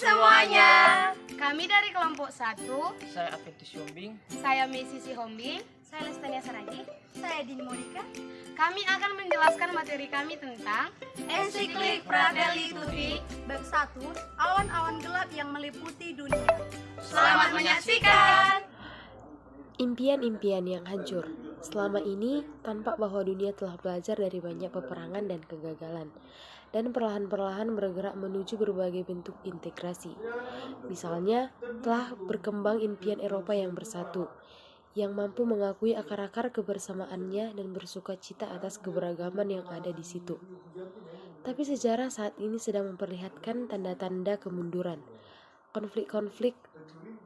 semuanya. Kami dari kelompok 1. Saya Aventus Yombing. Saya Messi Hombing. Saya Lestania Saragi. Saya Dini Monica. Kami akan menjelaskan materi kami tentang Ensiklik Fratelli Tutti bab 1, awan-awan gelap yang meliputi dunia. Selamat menyaksikan. Impian-impian yang hancur. Selama ini, tampak bahwa dunia telah belajar dari banyak peperangan dan kegagalan, dan perlahan-perlahan bergerak menuju berbagai bentuk integrasi. Misalnya, telah berkembang impian Eropa yang bersatu, yang mampu mengakui akar-akar kebersamaannya dan bersuka cita atas keberagaman yang ada di situ. Tapi sejarah saat ini sedang memperlihatkan tanda-tanda kemunduran. Konflik-konflik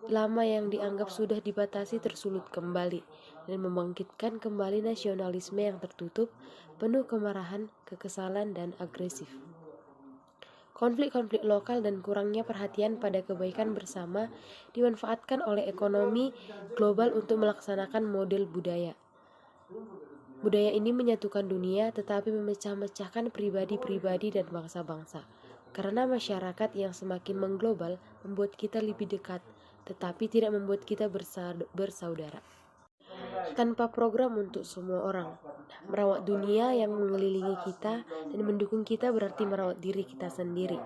lama yang dianggap sudah dibatasi tersulut kembali dan membangkitkan kembali nasionalisme yang tertutup, penuh kemarahan, kekesalan, dan agresif. Konflik-konflik lokal dan kurangnya perhatian pada kebaikan bersama dimanfaatkan oleh ekonomi global untuk melaksanakan model budaya. Budaya ini menyatukan dunia tetapi memecah-mecahkan pribadi-pribadi dan bangsa-bangsa. Karena masyarakat yang semakin mengglobal membuat kita lebih dekat, tetapi tidak membuat kita bersaudara. Tanpa program untuk semua orang, merawat dunia yang mengelilingi kita dan mendukung kita berarti merawat diri kita sendiri.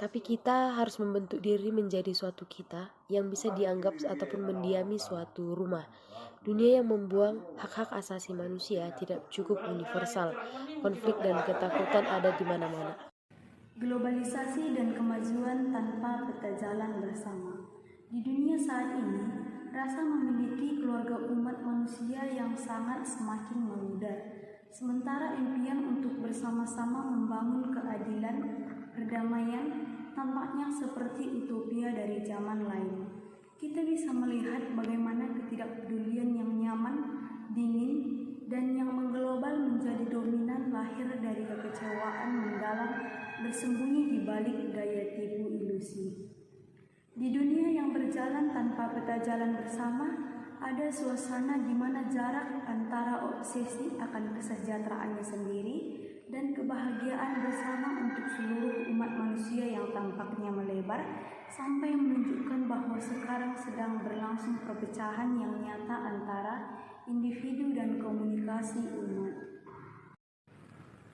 Tapi kita harus membentuk diri menjadi suatu kita yang bisa dianggap ataupun mendiami suatu rumah. Dunia yang membuang hak-hak asasi manusia tidak cukup universal. Konflik dan ketakutan ada di mana-mana. Globalisasi dan kemajuan tanpa peta jalan bersama. Di dunia saat ini, rasa memiliki keluarga umat manusia yang sangat semakin memudar. Sementara impian untuk bersama-sama membangun keadilan, perdamaian, tampaknya seperti utopia dari zaman lain. Kita bisa melihat bagaimana ketidakpedulian yang nyaman, dingin, dan yang mengglobal menjadi dominan lahir dari kekecewaan mendalam bersembunyi di balik daya tipu ilusi. Di dunia yang berjalan tanpa peta jalan bersama, ada suasana di mana jarak antara obsesi akan kesejahteraannya sendiri dan kebahagiaan bersama untuk seluruh umat manusia yang tampaknya melebar sampai menunjukkan bahwa sekarang sedang berlangsung perpecahan yang nyata antara individu dan komunikasi umat.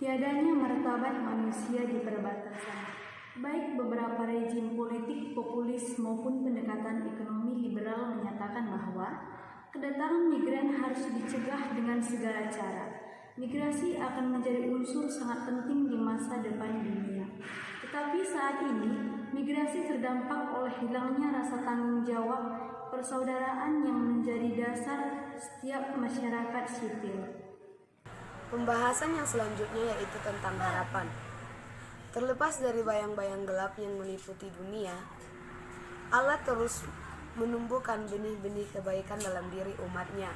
Tiadanya martabat manusia di perbatasan. Baik beberapa rejim politik populis maupun pendekatan ekonomi liberal menyatakan bahwa kedatangan migran harus dicegah dengan segala cara. Migrasi akan menjadi unsur sangat penting di masa depan dunia. Tetapi saat ini, migrasi terdampak oleh hilangnya rasa tanggung jawab persaudaraan yang menjadi dasar setiap masyarakat sipil. Pembahasan yang selanjutnya yaitu tentang harapan. Terlepas dari bayang-bayang gelap yang meliputi dunia, Allah terus menumbuhkan benih-benih kebaikan dalam diri umatnya,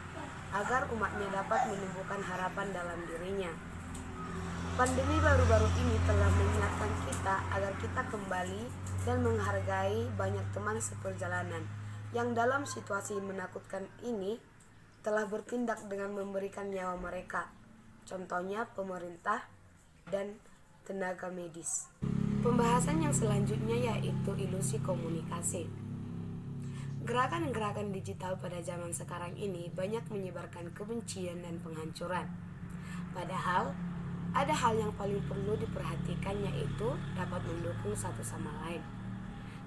agar umatnya dapat menumbuhkan harapan dalam dirinya. Pandemi baru-baru ini telah mengingatkan kita agar kita kembali dan menghargai banyak teman seperjalanan yang dalam situasi menakutkan ini telah bertindak dengan memberikan nyawa mereka. Contohnya pemerintah dan tenaga medis. Pembahasan yang selanjutnya yaitu ilusi komunikasi. Gerakan-gerakan digital pada zaman sekarang ini banyak menyebarkan kebencian dan penghancuran. Padahal, ada hal yang paling perlu diperhatikan yaitu dapat mendukung satu sama lain.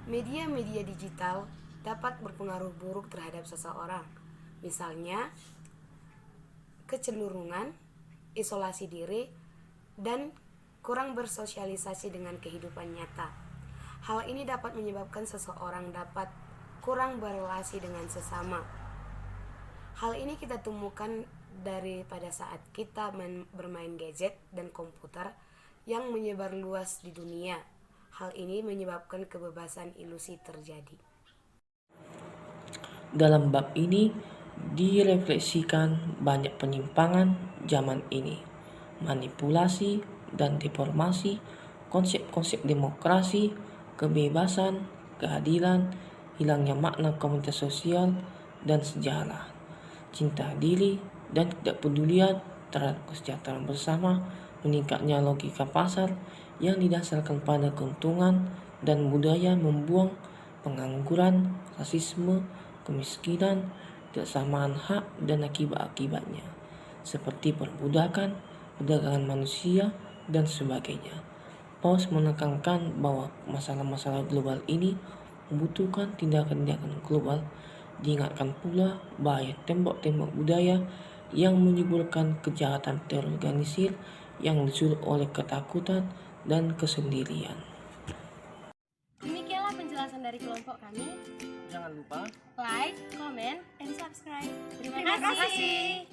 Media-media digital dapat berpengaruh buruk terhadap seseorang. Misalnya, kecenderungan, isolasi diri, dan kurang bersosialisasi dengan kehidupan nyata. Hal ini dapat menyebabkan seseorang dapat kurang berrelasi dengan sesama. Hal ini kita temukan pada saat kita bermain gadget dan komputer yang menyebar luas di dunia. Hal ini menyebabkan kebebasan ilusi terjadi. Dalam bab ini direfleksikan banyak penyimpangan zaman ini, manipulasi dan deformasi konsep-konsep demokrasi, kebebasan, keadilan, hilangnya makna komunitas sosial dan sejarah, cinta diri dan ketidakpedulian terhadap kesejahteraan bersama, meningkatnya logika pasar yang didasarkan pada keuntungan dan budaya membuang pengangguran, rasisme, kemiskinan, ketidaksamaan hak dan akibat-akibatnya, seperti perbudakan, perdagangan manusia, dan sebagainya. Paus menekankan bahwa masalah-masalah global ini membutuhkan tindakan-tindakan global. Diingatkan pula bahaya tembok-tembok budaya yang menimbulkan kejahatan terorganisir yang disulut oleh ketakutan dan kesendirian. Demikianlah penjelasan dari kelompok kami. Jangan lupa Like, comment, And subscribe. Terima kasih.